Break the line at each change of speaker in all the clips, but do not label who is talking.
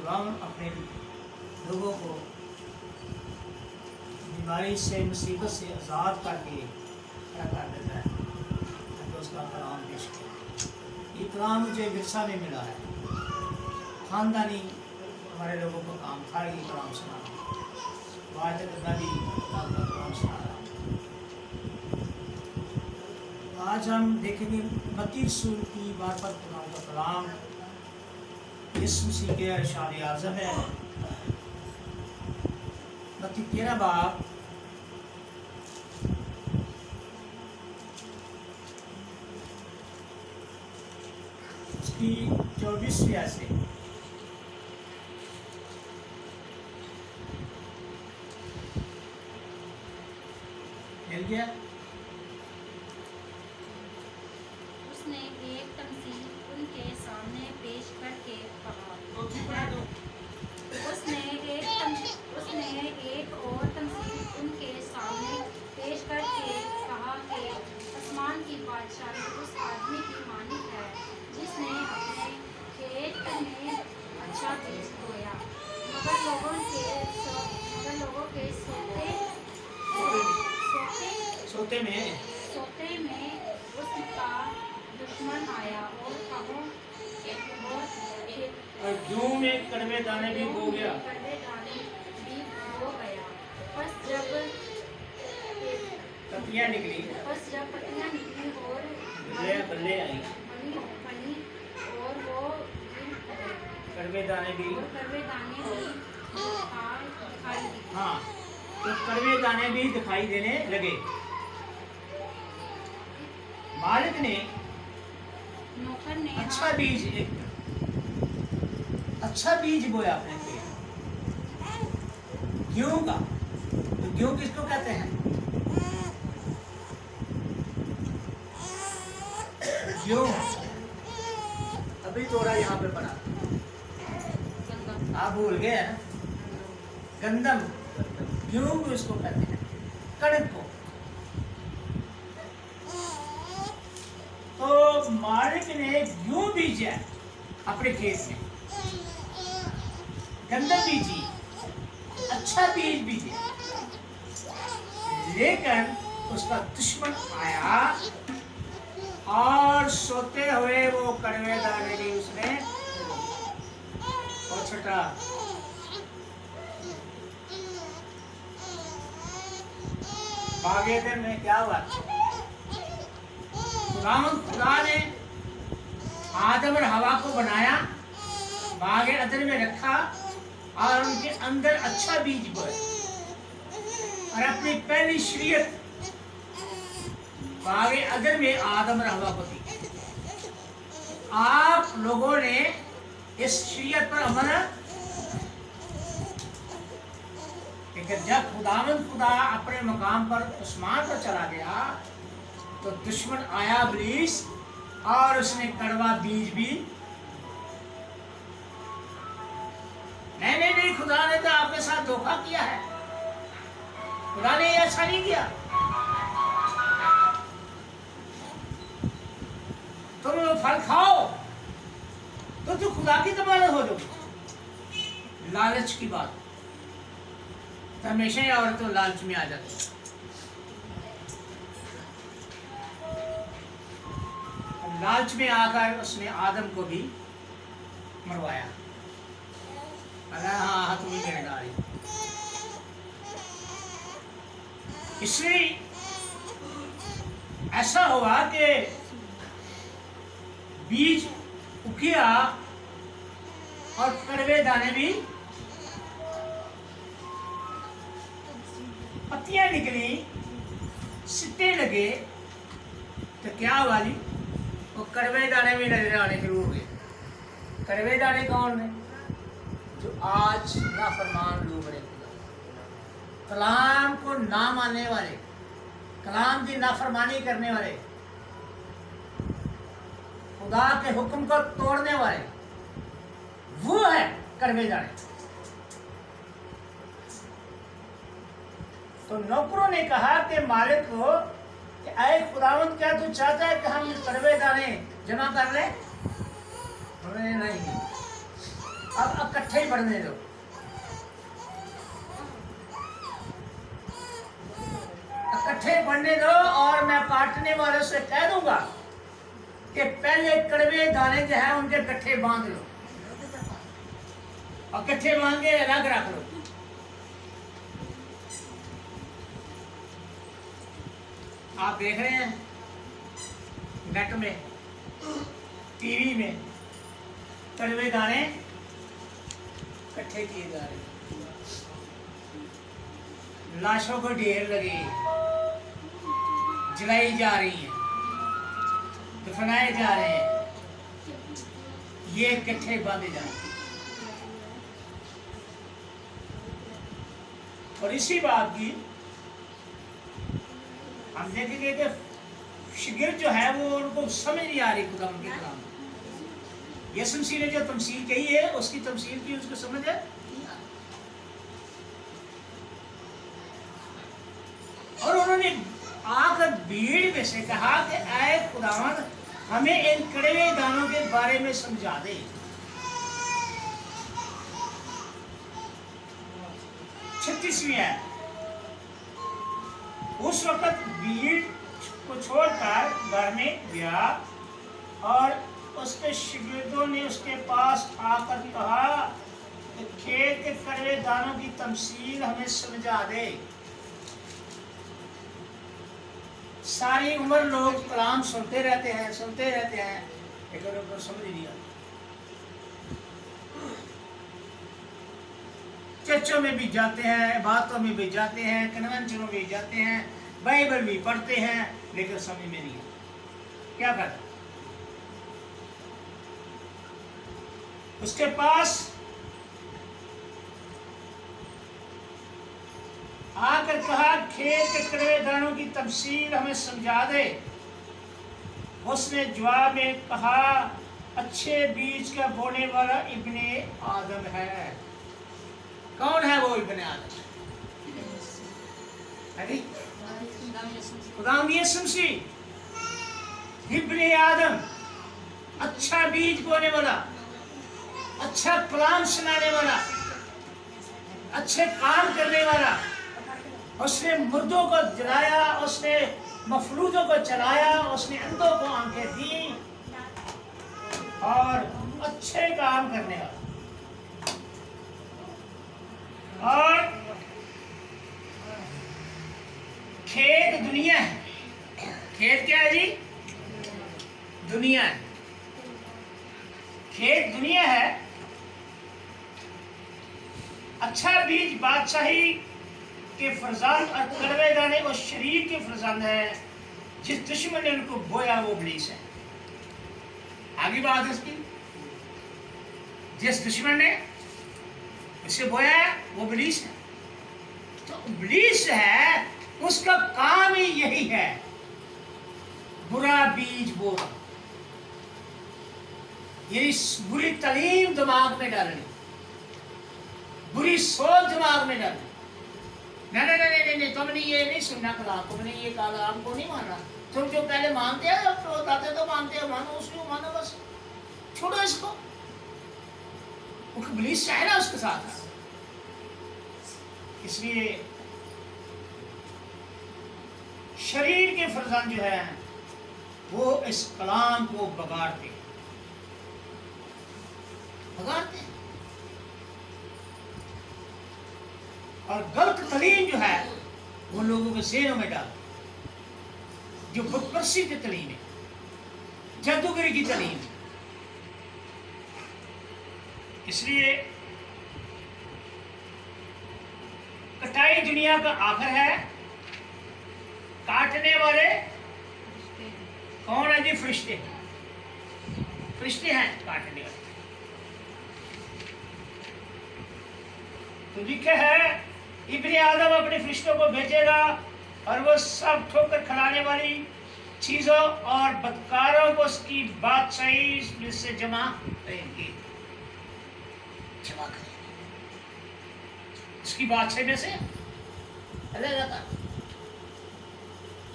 खुदावन अपने लोगों को बीमारी से मुसीबत से आज़ाद करके खड़ा कर देता है। तो उसका कलाम पेश किया। ये कलाम मुझे विरसा में मिला है, खानदानी हमारे लोगों को काम था ये कलाम सुनाना। आज तक मैं भी कलाम सुना रहा हूँ। आज हम देखेंगे मत्ती रसूल की मार्फत खुदा का कलाम यीशु मसीह के इरशाद आज़म है। मत्ती 13 बाब उसकी 24वीं आयत से मिल गया।
उसने एक तमसील उनके सामने पेश करके कहा। उसने एक और तमसील उनके सामने पेश करके कहा कि आसमान की बादशाही उस आदमी की मानिक है जिसने अपने खेत में अच्छा बीज बोया, मगर लोगों के
सोते में
उसका दुश्मन आया और कहो
और जूं में कड़वे दाने भी बो गया।
बस जब
पत्तियां निकली
और
बल्ले आई
बनी और वो
कड़वे दाने भी
दिखाई दी।
हाँ, तो कड़वे दाने भी दिखाई देने लगे। मालिक ने
नौकर ने
अच्छा बीज बोया अपने पेड़, गेहूं का। तो गेहूं किसको कहते हैं? गेहूं अभी थोड़ा यहाँ पे पड़ा, आप भूल गए हैं। गंदम, गेहूं को इसको कहते हैं, कणक को। तो मालिक ने गेहूं बीजा अपने खेत में, गंदम बीजी, अच्छा बीज बीजे, लेकिन उसका दुश्मन आया और सोते हुए वो कड़वे दाने भी उसने और छटा। बागे दिन में क्या हुआ? खुदा ने आदम और हवा को बनाया, बागे अदन में रखा और उनके अंदर अच्छा बीज बोया और अपनी पहली शरीयत बागे अदन में आदम और हवा को दी। आप लोगों ने इस शरीयत पर अमल, जब खुदा अपने मकाम पर आसमान पर चला गया तो दुश्मन आया इब्लीस और उसने कड़वा बीज भी। नहीं, खुदा ने तो आपके साथ धोखा किया है। खुदा ने ऐसा नहीं किया। तुम वो फल खाओ तो तू खुदा की जमानत हो जाओ। लालच की बात, तो हमेशा ही औरत तो लालच में आ जाती। लालच में आकर उसने आदम को भी मरवाया। हाँ, तुम्हें कहने डाली। इसलिए ऐसा हुआ कि बीज उकिया और कड़वे दाने भी, पत्तियां निकली, सिट्टे लगे, तो क्या हुआ जी? वो कड़वे दाने भी नजर आने शुरू हो गए। कड़वे दाने कौन है? जो आज नाफरमान लोग रहे, कलाम को ना मानने वाले, कलाम की नाफरमानी करने वाले, खुदा के हुक्म को तोड़ने वाले, वो है कड़वे दाने। तो नौकरों ने कहा कि मालिक को कि ऐ खुदावंद, क्या तू चाहता है कि हम कड़वे दाने जमा कर लें? नहीं, अब इकट्ठे ही पढ़ने दो। इकट्ठे पढ़ने दो और मैं काटने वालों से कह दूंगा कि पहले कड़वे दाने जो है उनके इकट्ठे बांध लो और इकट्ठे बांध के अलग रख लो। आप देख रहे हैं नेट में, टीवी में कड़वे दाने इकट्ठे किए जा रहे हैं, लाशों को ढेर लगे, जलाई जा रही है, दफनाए जा रहे हैं, ये इकट्ठे बांधे जा रहे हैं। और इसी बात की हम देखेंगे कि शिगिर जो है वो उनको समझ नहीं आ रही खुदा के कलाम। यसुम मसीह ने जो तमसील कही है उसकी तमसील की उसको समझ है। और उन्होंने आकर भीड़ में से कहा कि ऐ खुदावन हमें इन कड़वे दानों के बारे में समझा दे। 36वीं है। उस वक्त भीड़ को छोड़कर घर में गया और उसके शागिर्दों ने उसके पास आकर कहा कि खेत के कड़वे दानों की तमसील हमें समझा दे। सारी उम्र लोग कलाम सुनते रहते हैं लेकिन उनको समझ नहीं आता। चर्चों में भी जाते हैं, बातों में भी जाते हैं, कन्वेंशनों में भी जाते हैं, बाइबल भी पढ़ते हैं, लेकिन समझ में नहीं आता। क्या करता? उसके पास आकर कहा खेत के कड़वे दानों की तफसील हमें समझा दे। उसने जवाब में कहा अच्छे बीज का बोने वाला इब्ने आदम है। कौन है वो इब्ने आदम? खुदावंद यीशु मसीह इब्ने आदम, अच्छा बीज बोने वाला, अच्छा कलाम सुनाने वाला, अच्छे काम करने वाला। उसने मुर्दों को जलाया, उसने मफलूजों को चलाया, उसने अंधों को आंखें दी और अच्छे काम करने वाला। और खेत दुनिया है। खेत क्या है जी? दुनिया है। खेत दुनिया है। अच्छा बीज बादशाही के फरजान और कड़वे दाने और शरीर के फरजान है। जिस दुश्मन ने उनको बोया वो इब्लीस है। आगे बात उसकी, जिस दुश्मन ने इसे बोया वो इब्लीस है। तो इब्लीस है, उसका काम ही यही है, बुरा बीज बोना, ये बुरी तालीम दिमाग में डालनी, बुरी सोच दिमाग में डालनी। नहीं, तुमने ये नहीं सुनना कलाम, तुमने ये कलाम को नहीं मानना। तुम जो पहले मानते हो तो बताते तो मानते हो, मानो उसको, मानो बस, छोड़ो इसको। वो इब्लीस है ना उसके साथ। इसलिए शरीर के फरजान जो है वो इस कलाम को बगाड़ते और गलत तलीम जो है वो लोगों के ज़हनों में डाल, जो बुतपरस्ती की तलीम है, जादूगरी की तलीम है। इसलिए कटाई दुनिया का आखिर है। काटने वाले कौन है जी? फरिश्ते। फरिश्ते हैं काटने वाले। तो लिखे है इब्ने आदम अपने फरिश्तों को भेजेगा और वो सब ठोकर खिलाने वाली चीजों और बदकारों को उसकी बादशाही में से जमा करेंगे। उसकी बादशाही में से अलग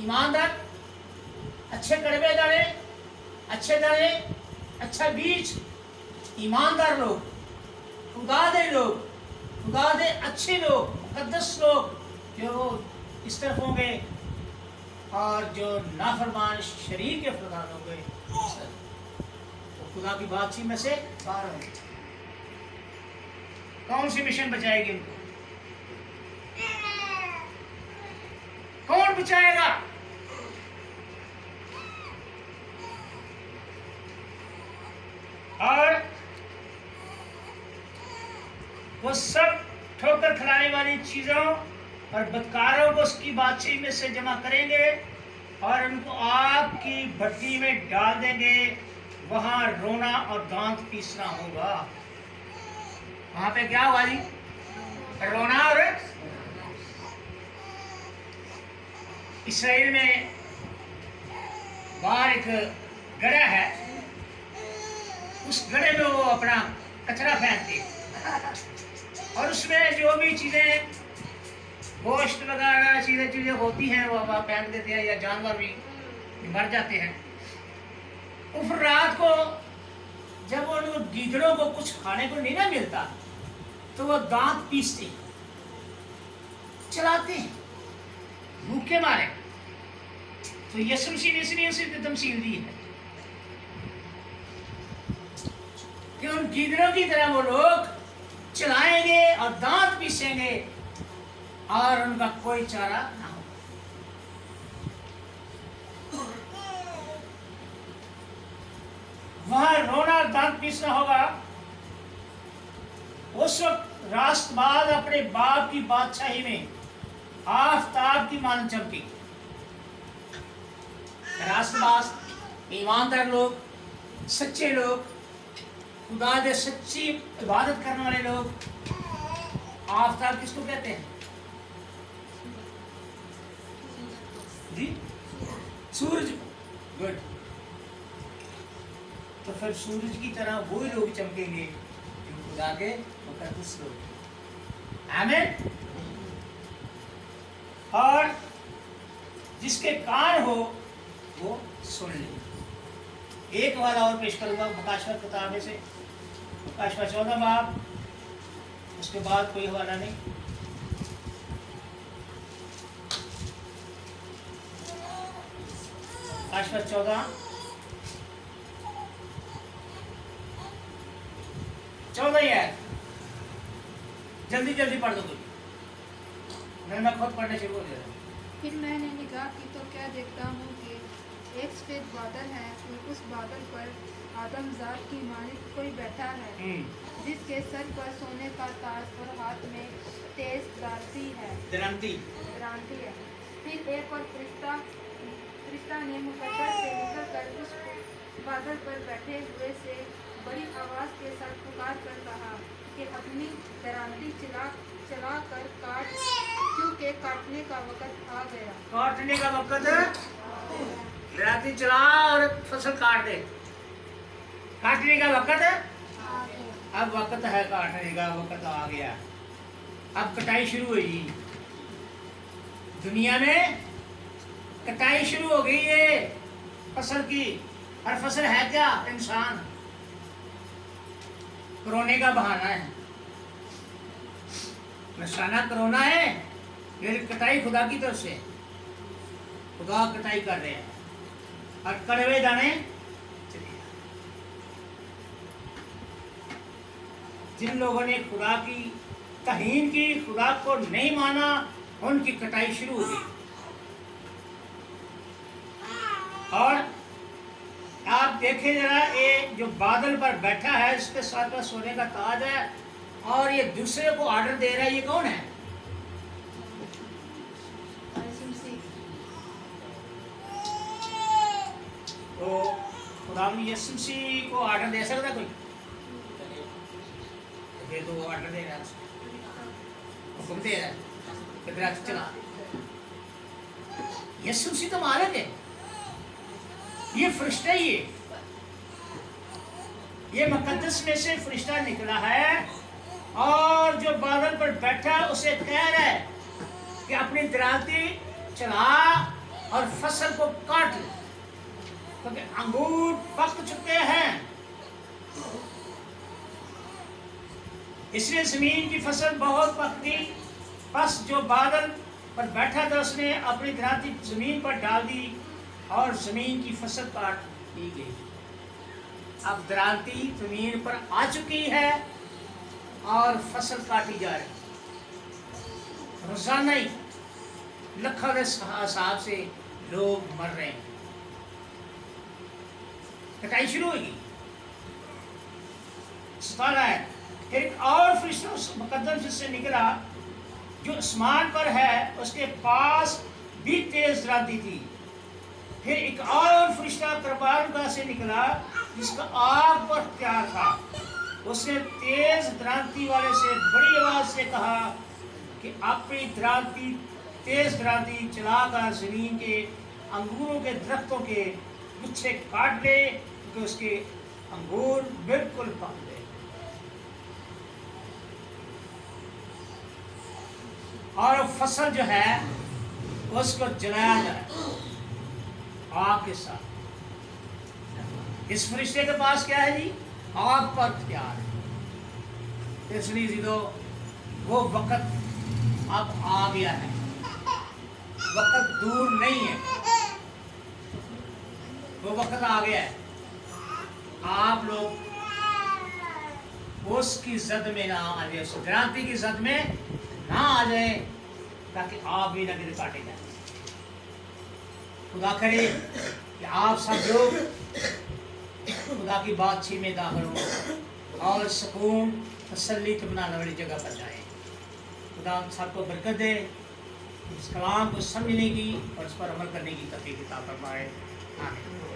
ईमानदार, अच्छे कड़वे दाने, अच्छे दाने, अच्छा बीज, ईमानदार लोग खुदा दे लोग, खुदा दे अच्छे लोग, मुकद्दस लोग जो वो इस तरफ होंगे, और जो नाफरमान शरीर के फरमान होंगे इस तरफ। तो खुदा की बातचीत में से बाहर होंगे। कौन सी मिशन बचाएगी उनको? कौन बचाएगा? और वो सब ठोकर खिलाने वाली चीजों और बदकारों को उसकी बातचीत में से जमा करेंगे और उनको आग की भट्टी में डाल देंगे। वहां रोना और दांत पीसना होगा। वहां पे क्या हुआ जी? रोना और इसराइल में बाहर एक गड़ा है, उस गड़े में वो अपना कचरा फेंकते और उसमें जो भी चीजें गोश्त वगैरह चीजें होती हैं वो वहाँ फेंक देते हैं, या जानवर भी मर जाते हैं। उस रात को जब उन गीदड़ों को कुछ खाने को नहीं ना मिलता तो वो दांत पीसते चलाते हैं भूखे मारे। तो यीशु मसीह ने इसलिए उसे तमसील दी है कि उन गीदड़ों की तरह वो लोग चलाएंगे और दांत पीसेंगे और उनका कोई चारा ना हो। वहां रोना दांत पीसना होगा। उस वक्त राष्ट्रवाद अपने बाप की बादशाही में आफताब की मान चमकी। राष्ट्रवाद ईमानदार लोग, सच्चे लोग, खुदा दे सच्ची इबादत करने वाले लोग। आफताब किसको कहते हैं जी? सूरज। गुड। तो फिर सूरज की तरह वही लोग चमकेंगे जो खुदा के मुकद्दस लोग। आमीन। और जिसके कान हो वो सुन ले। एक वाला और पेश करूंगा प्रकाशवाद किताब में से, प्रकाशवाद 14 बाब, उसके बाद कोई हवाला नहीं। प्रकाशवाद 14 है। जल्दी जल्दी पढ़ दो कोई, मैं खुद पढ़ने शुरू हो गया।
फिर मैंने निगाह की तो क्या देखता हूँ कि एक सफेद बादल है और उस बादल पर आदमजात की मानित कोई बैठा है, जिसके सर पर सोने का ताज और हाथ में तेज दरांती है। फिर एक और फरिश्ता ने मुकद्दस से निकलकर उस बादल पर बैठे हुए से बड़ी आवाज के साथ पुकार कर कहा कि अपनी दरांती चला कर काट, क्योंकि काटने का वक़्त आ गया।
काटने का वक़्त है। दरांती चला और फसल काट दे। काटने का वक़्त है। अब वक़्त है, काटने का वक़्त आ गया। अब कटाई शुरू हुई। दुनिया में कटाई शुरू हो गई है फसल की। और फसल है क्या? इंसान। कोरोना का बहाना है, निशाना कोरोना है, लेकिन कटाई खुदा की तरफ से। खुदा कटाई कर रहे हैं और कड़वे दाने चले। जिन लोगों ने खुदा की तहीन की, खुदा को नहीं माना, उनकी कटाई शुरू हो गई। और आप देखें जरा, ये जो बादल पर बैठा है इसके साथ में सोने का ताज है और ये दूसरे को ऑर्डर दे रहा है। ये कौन है? तो खुदा यीशु मसीह को ऑर्डर दे सकता कोई? ये तो ऑर्डर दे रहा है, हुक्म दे रहा है कि दरख्त चला। यीशु मसीह तो मालिक है। ये फरिश्ता ही है, ये मुकद्दस में से फरिश्ता निकला है और जो बादल पर बैठा उसे कह रहा है कि अपनी दरांती चला और फसल को काट ले, क्योंकि अंगूर पक चुके हैं। इसलिए जमीन की फसल बहुत पकती, बस जो बादल पर बैठा था उसने अपनी क्रांति जमीन पर डाल दी और जमीन की फसल काट ली गई। अब क्रांति जमीन पर आ चुकी है और फसल काटी जा रही। रोजाना ही लाखों के हिसाब से लोग मर रहे हैं। कटाई शुरू होगी। सतारा है। फिर एक और फरिश्ता उस मुकद्दम जिससे निकला जो आसमान पर है, उसके पास भी तेज क्रांति थी। फिर एक और फरिश्ता करबानुगा से निकला जिसका आग पर प्यार था। उसने तेज क्रांति वाले से बड़ी आवाज से कहा कि अपनी क्रांति तेज क्रांति चलाकर जमीन के अंगूरों के दरख्तों के गुच्छे काट ले, क्योंकि उसके अंगूर बिल्कुल पक गए। और फसल जो है उसको जलाया जाए आग के साथ। इस फरिश्ते के पास क्या है जी? आग पर हथियार है। इसलिए तो वो वक्त अब आ गया है, वक्त दूर नहीं है, वो वक्त आ गया है। आप लोग उसकी जद में ना आ जाए, उस क्रांति की जद में ना आ जाए, ताकि आप भी ना गिर काटे जाए। खुदा करे कि आप सब लोग खुदा की बातचीत में दाखिल हो और सुकून तसल्ली बनाने वाली जगह पर जाए। खुदा सबको बरकत दे, इस कलाम को समझने की और इस पर अमल करने की तौफीक अता फरमाए। आमीन।